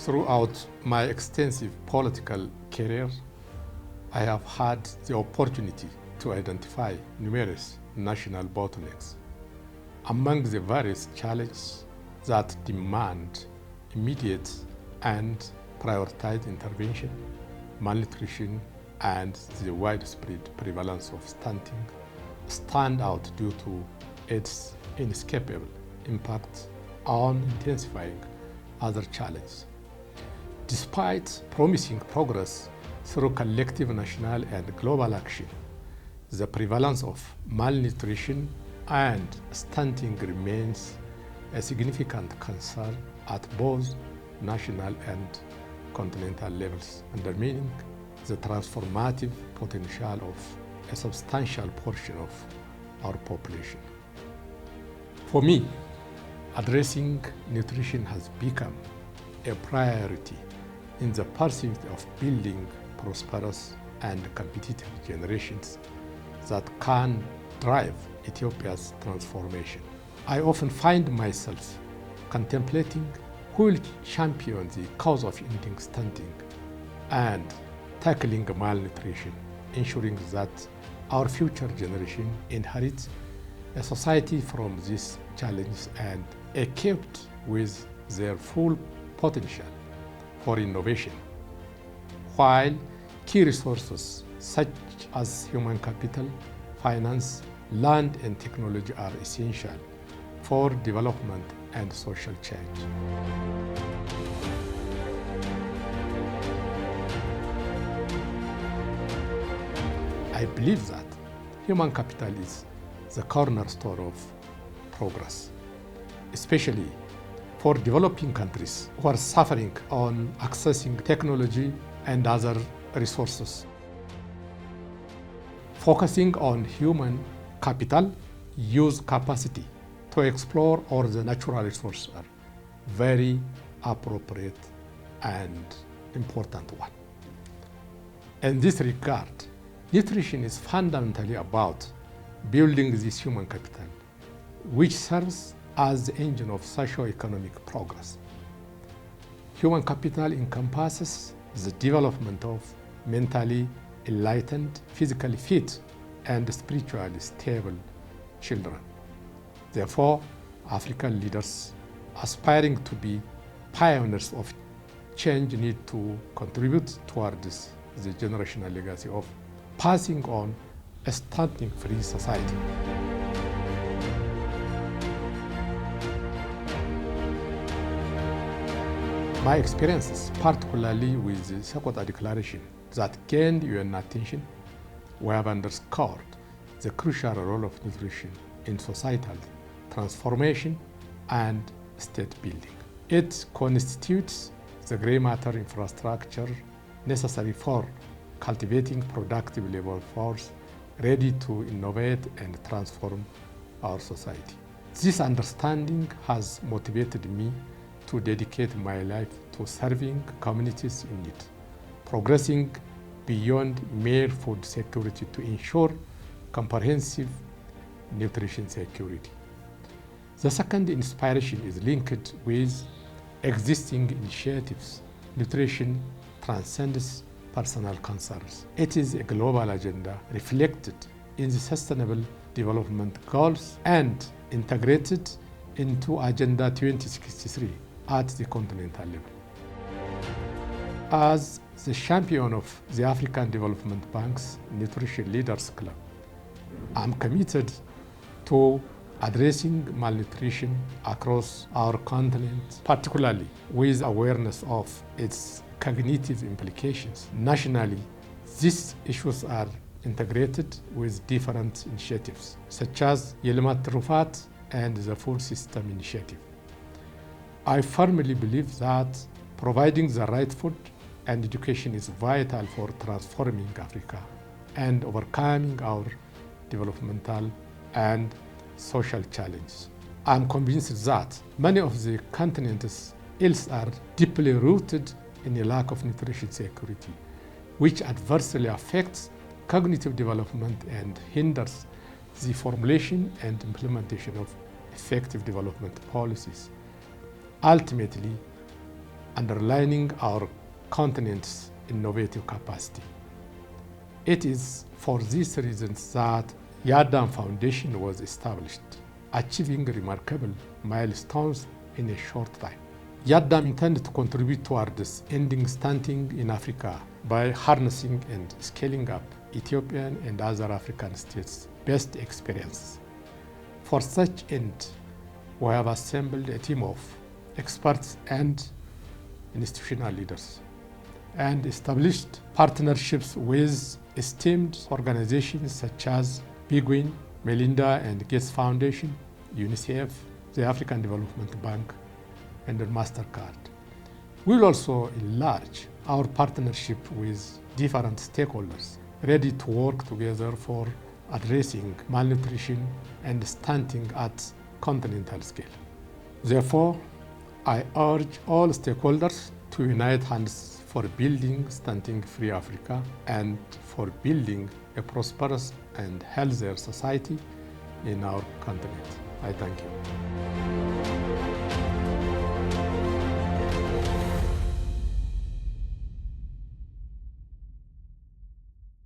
Throughout my extensive political career, I have had the opportunity to identify numerous national bottlenecks. Among the various challenges that demand immediate and prioritized intervention, malnutrition and the widespread prevalence of stunting stand out due to its inescapable impact on intensifying other challenges. Despite promising progress through collective national and global action, the prevalence of malnutrition and stunting remains a significant concern at both national and continental levels, undermining the transformative potential of a substantial portion of our population. For me, addressing nutrition has become a priority in the pursuit of building prosperous and competitive generations that can drive Ethiopia's transformation. I often find myself contemplating who will champion the cause of ending stunting and tackling malnutrition, ensuring that our future generation inherits a society from these challenges and equipped with their full potential for innovation. While key resources such as human capital, finance, land and technology are essential for development and social change. I believe that human capital is the cornerstone of progress, especially for developing countries who are suffering on accessing technology and other resources. Focusing on human capital, use capacity to explore all the natural resources are very appropriate and important one. In this regard, nutrition is fundamentally about building this human capital, which serves as the engine of socio-economic progress. Human capital encompasses the development of mentally enlightened, physically fit, and spiritually stable children. Therefore, African leaders aspiring to be pioneers of change need to contribute towards the generational legacy of passing on a stunting-free society. My experiences, particularly with the Sokoto Declaration that gained UN attention, we have underscored the crucial role of nutrition in societal transformation and state building. It constitutes the grey matter infrastructure necessary for cultivating productive labor force ready to innovate and transform our society. This understanding has motivated me to dedicate my life to serving communities in need, progressing beyond mere food security to ensure comprehensive nutrition security. The second inspiration is linked with existing initiatives. Nutrition transcends personal concerns. It is a global agenda reflected in the Sustainable Development Goals and integrated into Agenda 2063 at the continental level. As the champion of the African Development Bank's Nutrition Leaders Club, I'm committed to addressing malnutrition across our continent, particularly with awareness of its cognitive implications. Nationally, these issues are integrated with different initiatives, such as Yelimat Rufat and the Food System Initiative. I firmly believe that providing the right food and education is vital for transforming Africa and overcoming our developmental and social challenges. I'm convinced that many of the continent's ills are deeply rooted in a lack of nutrition security, which adversely affects cognitive development and hinders the formulation and implementation of effective development policies. Ultimately, underlining our continent's innovative capacity. It is for these reasons that YADAM Foundation was established, achieving remarkable milestones in a short time. YADAM intended to contribute towards ending stunting in Africa by harnessing and scaling up Ethiopian and other African states' best experiences. For such end, we have assembled a team of experts and institutional leaders and established partnerships with esteemed organizations such as Big Win, Melinda and Gates Foundation, UNICEF, the African Development Bank, and MasterCard. We'll also enlarge our partnership with different stakeholders, ready to work together for addressing malnutrition and stunting at continental scale. Therefore, I urge all stakeholders to unite hands for building stunting-free Africa and for building a prosperous and healthier society in our continent. I thank you.